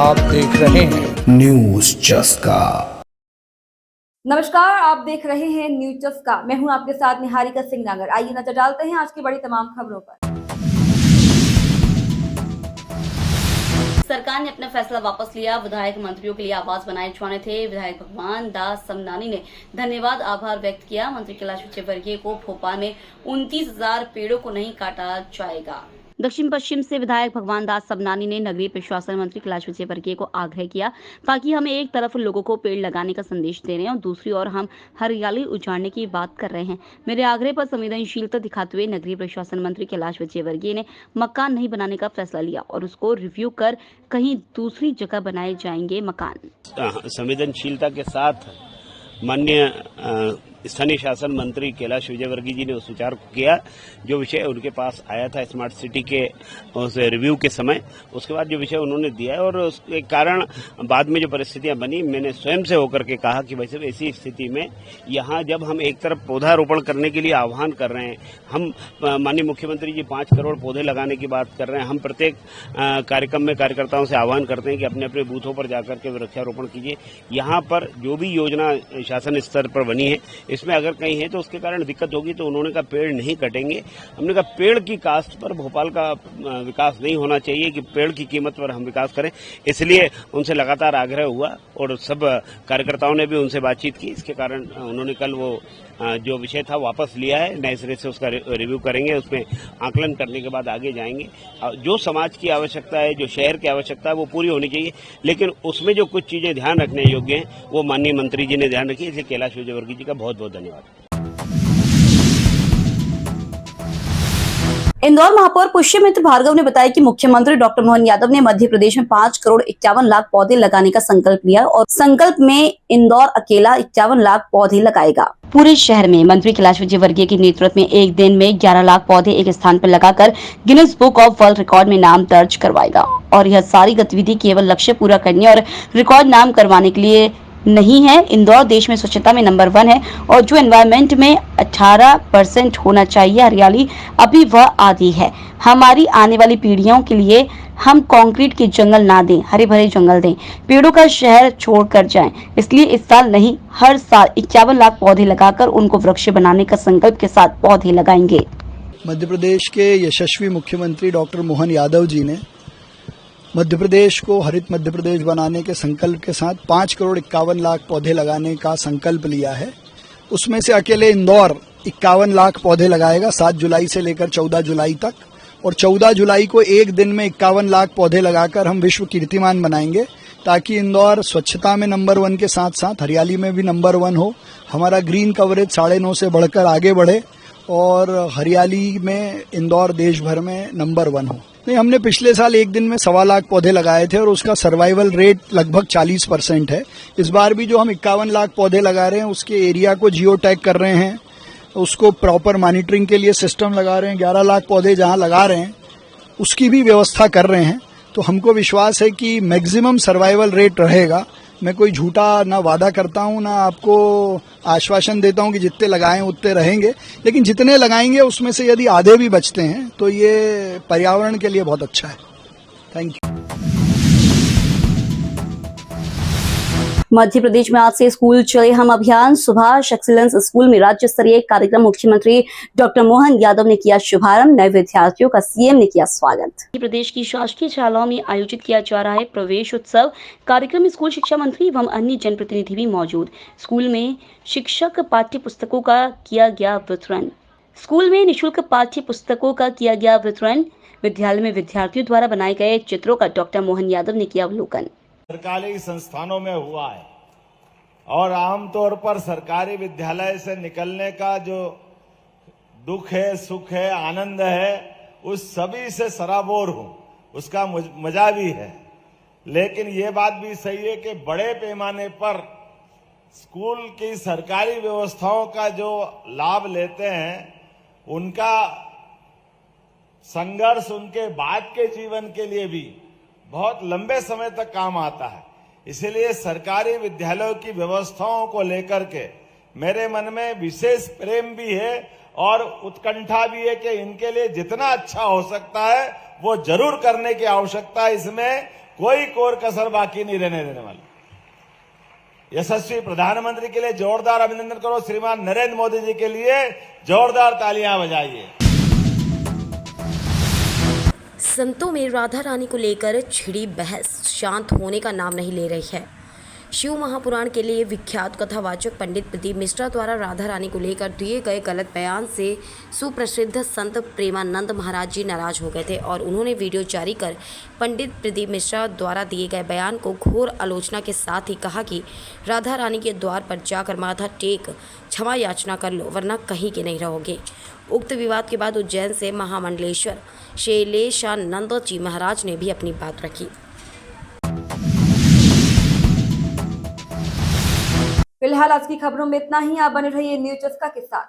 आप देख रहे हैं न्यूज चस्का। नमस्कार, आप देख रहे हैं न्यूज चस्का। मैं हूं आपके साथ निहारिका सिंह नागर। आइए नजर डालते हैं आज की बड़ी तमाम खबरों पर। सरकार ने अपना फैसला वापस लिया। विधायक मंत्रियों के लिए आवास बनाए जाने थे। विधायक भगवान दास समनानी ने धन्यवाद आभार व्यक्त किया। मंत्री कैलाश विजयवर्गीय को भोपाल में 29,000 पेड़ों को नहीं काटा जाएगा। दक्षिण पश्चिम से विधायक भगवान दास समनानी ने नगरीय प्रशासन मंत्री कैलाश विजयवर्गीय को आग्रह किया ताकि हम एक तरफ लोगों को पेड़ लगाने का संदेश दे रहे हैं और दूसरी ओर हम हरियाली उजाड़ने की बात कर रहे हैं। मेरे आग्रह पर संवेदनशीलता दिखाते हुए नगरीय प्रशासन मंत्री कैलाश विजयवर्गीय ने मकान नहीं बनाने का फैसला लिया और उसको रिव्यू कर कहीं दूसरी जगह बनाए जाएंगे मकान। संवेदनशीलता के साथ माननीय स्थानीय शासन मंत्री कैलाश विजयवर्गीय जी ने उस विचार को किया जो विषय उनके पास आया था स्मार्ट सिटी के उस रिव्यू के समय। उसके बाद जो विषय उन्होंने दिया है और उसके कारण बाद में जो परिस्थितियां बनी, मैंने स्वयं से होकर के कहा कि वैसे ऐसी स्थिति में यहाँ जब हम एक तरफ पौधारोपण करने के लिए आह्वान कर रहे हैं, हम माननीय मुख्यमंत्री जी 5 करोड़ पौधे लगाने की बात कर रहे हैं, हम प्रत्येक कार्यक्रम में कार्यकर्ताओं से आह्वान करते हैं कि अपने अपने बूथों पर जाकर के वृक्षारोपण कीजिए। यहाँ पर जो भी योजना शासन स्तर पर बनी है इसमें अगर कहीं है तो उसके कारण दिक्कत होगी, तो उन्होंने कहा पेड़ नहीं कटेंगे। हमने कहा पेड़ की कास्ट पर भोपाल का विकास नहीं होना चाहिए कि पेड़ की कीमत पर हम विकास करें, इसलिए उनसे लगातार आग्रह हुआ और सब कार्यकर्ताओं ने भी उनसे बातचीत की। इसके कारण उन्होंने कल वो जो विषय था वापस लिया है, नए सिरे से उसका रिव्यू करेंगे, उसमें आकलन करने के बाद आगे जाएंगे। जो समाज की आवश्यकता है, जो शहर की आवश्यकता है वो पूरी होनी चाहिए, लेकिन उसमें जो कुछ चीजें ध्यान रखने योग्य हैं वो माननीय मंत्री जी ने ध्यान रखी। इसलिए कैलाश विजयवर्गीय जी का बहुत बहुत धन्यवाद। इंदौर महापौर पुष्यमित्र भार्गव ने बताया कि मुख्यमंत्री डॉक्टर मोहन यादव ने मध्य प्रदेश में 5 करोड़ 51 लाख पौधे लगाने का संकल्प लिया और संकल्प में इंदौर अकेला 51 लाख पौधे लगाएगा। पूरे शहर में मंत्री कैलाश विजयवर्गीय के नेतृत्व में एक दिन में 11 लाख पौधे एक स्थान पर लगाकर Guinness book of world record में नाम दर्ज करवाएगा और यह सारी गतिविधि केवल लक्ष्य पूरा करने और रिकॉर्ड नाम करवाने के लिए नहीं है। इंदौर देश में स्वच्छता में नंबर 1 है और जो एनवायरमेंट में 18% होना चाहिए हरियाली, अभी वह आधी है। हमारी आने वाली पीढ़ियों के लिए हम कंक्रीट के जंगल ना दें, हरे भरे जंगल दें, पेड़ों का शहर छोड़कर जाएं। इसलिए इस साल नहीं, हर साल 51 लाख पौधे लगाकर उनको वृक्ष बनाने का संकल्प के साथ पौधे लगाएंगे। मध्य प्रदेश के यशस्वी मुख्यमंत्री डॉक्टर मोहन यादव जी ने मध्य प्रदेश को हरित मध्य प्रदेश बनाने के संकल्प के साथ 5 करोड़ 51 लाख पौधे लगाने का संकल्प लिया है। उसमें से अकेले इंदौर 51 लाख पौधे लगाएगा 7 जुलाई से लेकर 14 जुलाई तक, और 14 जुलाई को एक दिन में 51 लाख पौधे लगाकर हम विश्व कीर्तिमान बनाएंगे ताकि इंदौर स्वच्छता में नंबर 1 के साथ साथ हरियाली में भी नंबर 1 हो। हमारा ग्रीन कवरेज 9.5 से बढ़कर आगे बढ़े और हरियाली में इंदौर देश भर में नंबर 1 हो। नहीं, हमने पिछले साल एक दिन में 1.25 लाख पौधे लगाए थे और उसका सर्वाइवल रेट लगभग 40% है। इस बार भी जो हम 51 लाख पौधे लगा रहे हैं उसके एरिया को जियो टैग कर रहे हैं, उसको प्रॉपर मॉनिटरिंग के लिए सिस्टम लगा रहे हैं। 11 लाख पौधे जहां लगा रहे हैं उसकी भी व्यवस्था कर रहे हैं, तो हमको विश्वास है कि मैक्सिमम सर्वाइवल रेट रहेगा। मैं कोई झूठा ना वादा करता हूं ना आपको आश्वासन देता हूं कि जितने लगाएं उतने रहेंगे, लेकिन जितने लगाएंगे उसमें से यदि आधे भी बचते हैं तो ये पर्यावरण के लिए बहुत अच्छा है। Thank you. मध्य प्रदेश में आज से स्कूल चले हम अभियान। सुभाष एक्सीलेंस स्कूल में राज्य स्तरीय कार्यक्रम मुख्यमंत्री डॉक्टर मोहन यादव ने किया शुभारंभ। नए विद्यार्थियों का सीएम ने किया स्वागत। मध्य प्रदेश की शासकीय शालाओं में आयोजित किया जा रहा है प्रवेश उत्सव कार्यक्रम में स्कूल शिक्षा मंत्री एवं अन्य जनप्रतिनिधि भी मौजूद। स्कूल में शिक्षक पाठ्य पुस्तकों का किया गया वितरण। स्कूल में निःशुल्क पाठ्य पुस्तकों का किया गया वितरण। विद्यालय में विद्यार्थियों द्वारा बनाए गए चित्रों का डॉक्टर मोहन यादव ने किया अवलोकन। सरकारी संस्थानों में हुआ है और आमतौर पर सरकारी विद्यालय से निकलने का जो दुख है, सुख है, आनंद है, उस सभी से सराबोर हूं, उसका मजा भी है। लेकिन ये बात भी सही है कि बड़े पैमाने पर स्कूल की सरकारी व्यवस्थाओं का जो लाभ लेते हैं उनका संघर्ष उनके बाद के जीवन के लिए भी बहुत लंबे समय तक काम आता है। इसलिए सरकारी विद्यालयों की व्यवस्थाओं को लेकर के मेरे मन में विशेष प्रेम भी है और उत्कंठा भी है कि इनके लिए जितना अच्छा हो सकता है वो जरूर करने की आवश्यकता है। इसमें कोई कोर कसर बाकी नहीं रहने देने वाले। यशस्वी प्रधानमंत्री के लिए जोरदार अभिनंदन करो। श्रीमान नरेंद्र मोदी जी के लिए जोरदार तालियां बजाइए। संतों में राधा रानी को लेकर छिड़ी बहस शांत होने का नाम नहीं ले रही है। शिव महापुराण के लिए विख्यात कथावाचक पंडित प्रदीप मिश्रा द्वारा राधा रानी को लेकर दिए गए गलत बयान से सुप्रसिद्ध संत प्रेमानंद महाराज जी नाराज हो गए थे और उन्होंने वीडियो जारी कर पंडित प्रदीप मिश्रा द्वारा दिए गए बयान को घोर आलोचना के साथ ही कहा कि राधा रानी के द्वार पर जाकर माथा टेक क्षमा याचना कर लो, वरना कहीं के नहीं रहोगे। उक्त विवाद के बाद उज्जैन से महामंडलेश्वर शैलेशानंद जी महाराज ने भी अपनी बात रखी। फिलहाल आज की खबरों में इतना ही। आप बने रहिए न्यूज़ चस्का के साथ।